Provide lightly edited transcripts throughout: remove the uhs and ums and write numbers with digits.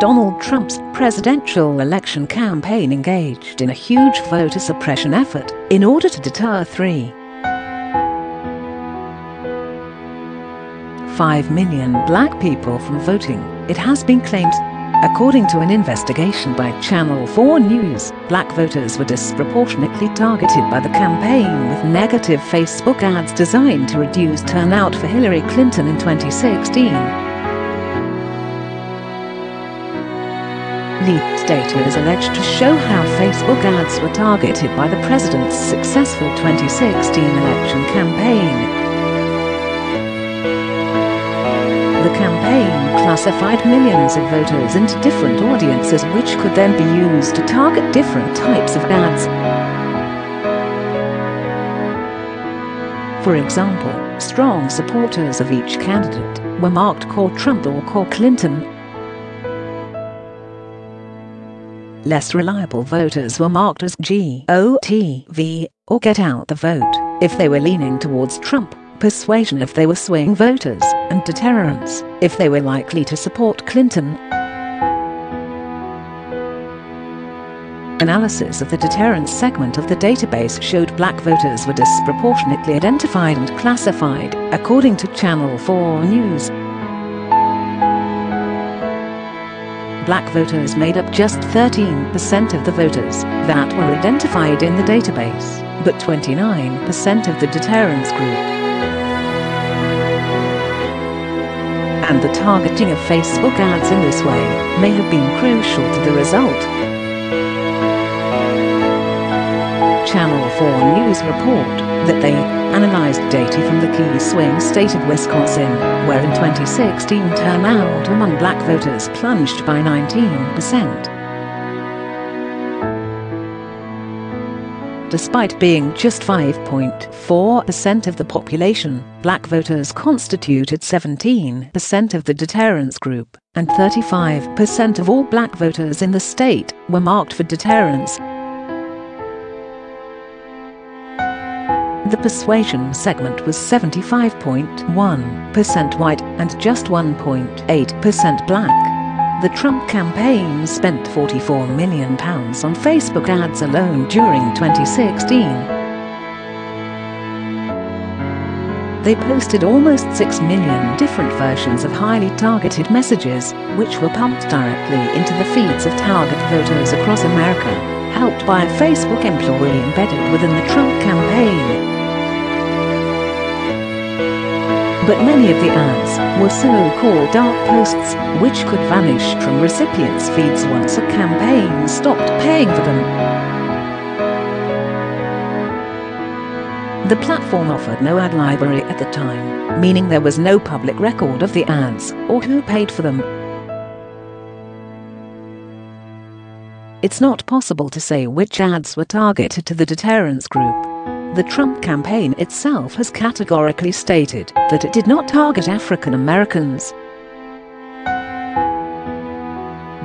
Donald Trump's presidential election campaign engaged in a huge voter suppression effort in order to deter 3.5 million black people from voting, it has been claimed. According to an investigation by Channel 4 News, black voters were disproportionately targeted by the campaign with negative Facebook ads designed to reduce turnout for Hillary Clinton in 2016. Leaked data is alleged to show how Facebook ads were targeted by the president's successful 2016 election campaign. The campaign classified millions of voters into different audiences which could then be used to target different types of ads. For example, strong supporters of each candidate were marked "Call Trump" or "Call Clinton." Less reliable voters were marked as GOTV or "Get Out the Vote" if they were leaning towards Trump, persuasion if they were swing voters, and deterrence if they were likely to support Clinton. Analysis of the deterrence segment of the database showed black voters were disproportionately identified and classified, according to Channel 4 News. Black voters made up just 13% of the voters that were identified in the database, but 29% of the deterrence group. And the targeting of Facebook ads in this way may have been crucial to the result. Channel 4 News report that they analyzed data from the key swing state of Wisconsin, where in 2016 turnout among black voters plunged by 19%. Despite being just 5.4% of the population, black voters constituted 17% of the deterrence group, and 35% of all black voters in the state were marked for deterrence. The persuasion segment was 75.1% white and just 1.8% black. The Trump campaign spent £44 million on Facebook ads alone during 2016. They posted almost 6 million different versions of highly targeted messages, which were pumped directly into the feeds of target voters across America, helped by a Facebook employee embedded within the Trump campaign. But many of the ads were so-called dark posts, which could vanish from recipients' feeds once a campaign stopped paying for them. The platform offered no ad library at the time, meaning there was no public record of the ads or who paid for them. It's not possible to say which ads were targeted to the deterrence group. The Trump campaign itself has categorically stated that it did not target African Americans.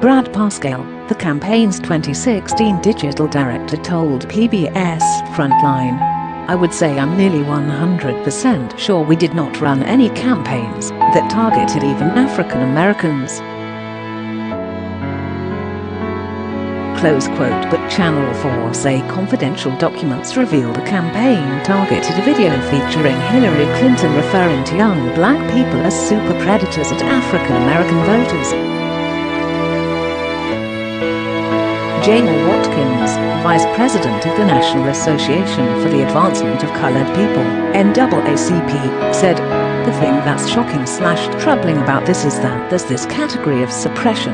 Brad Parscale, the campaign's 2016 digital director, told PBS Frontline, "I would say I'm nearly 100% sure we did not run any campaigns that targeted even African Americans." Close quote. But Channel 4 say confidential documents reveal the campaign targeted a video featuring Hillary Clinton referring to young black people as super predators at African American voters. Jamie Watkins, Vice President of the National Association for the Advancement of Colored People, NAACP, said, "The thing that's shocking/troubling about this is that there's this category of suppression.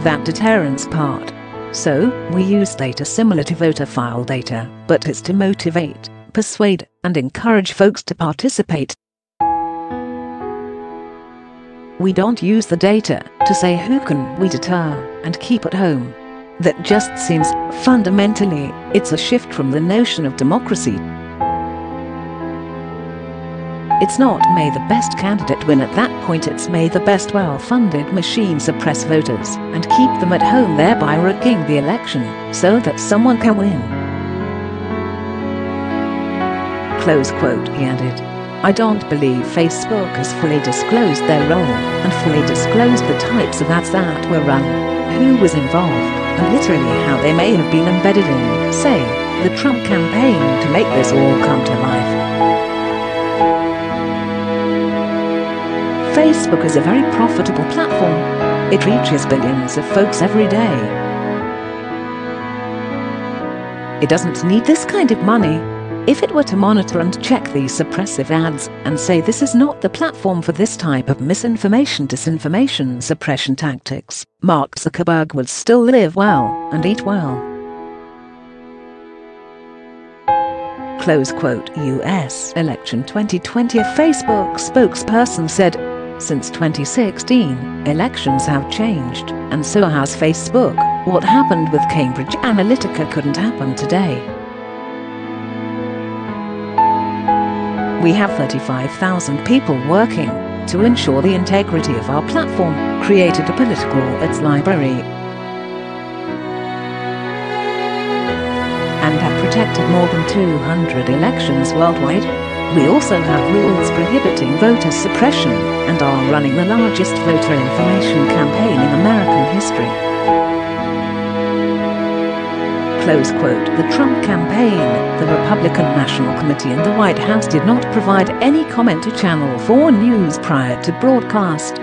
That deterrence part. So, we use data similar to voter file data, but it's to motivate, persuade, and encourage folks to participate. We don't use the data to say who can we deter and keep at home. That just seems, fundamentally, it's a shift from the notion of democracy. It's not may the best candidate win at that point, it's may the best well-funded machine suppress voters and keep them at home, thereby rigging the election so that someone can win." Close quote. He added, I don't believe Facebook has fully disclosed their role and fully disclosed the types of ads that were run, who was involved, and literally how they may have been embedded in, say, the Trump campaign to make this all come to life. Facebook is a very profitable platform. It reaches billions of folks every day. It doesn't need this kind of money. If it were to monitor and check these suppressive ads and say this is not the platform for this type of misinformation, disinformation, suppression tactics, Mark Zuckerberg would still live well and eat well. Close quote. US election 2020. A Facebook spokesperson said, "Since 2016, elections have changed, and so has Facebook. What happened with Cambridge Analytica couldn't happen today. We have 35,000 people working to ensure the integrity of our platform, created a political ads library, and have protected more than 200 elections worldwide. We also have rules prohibiting voter suppression and are running the largest voter information campaign in American history." Close quote. The Trump campaign, the Republican National Committee and the White House did not provide any comment to Channel 4 News prior to broadcast.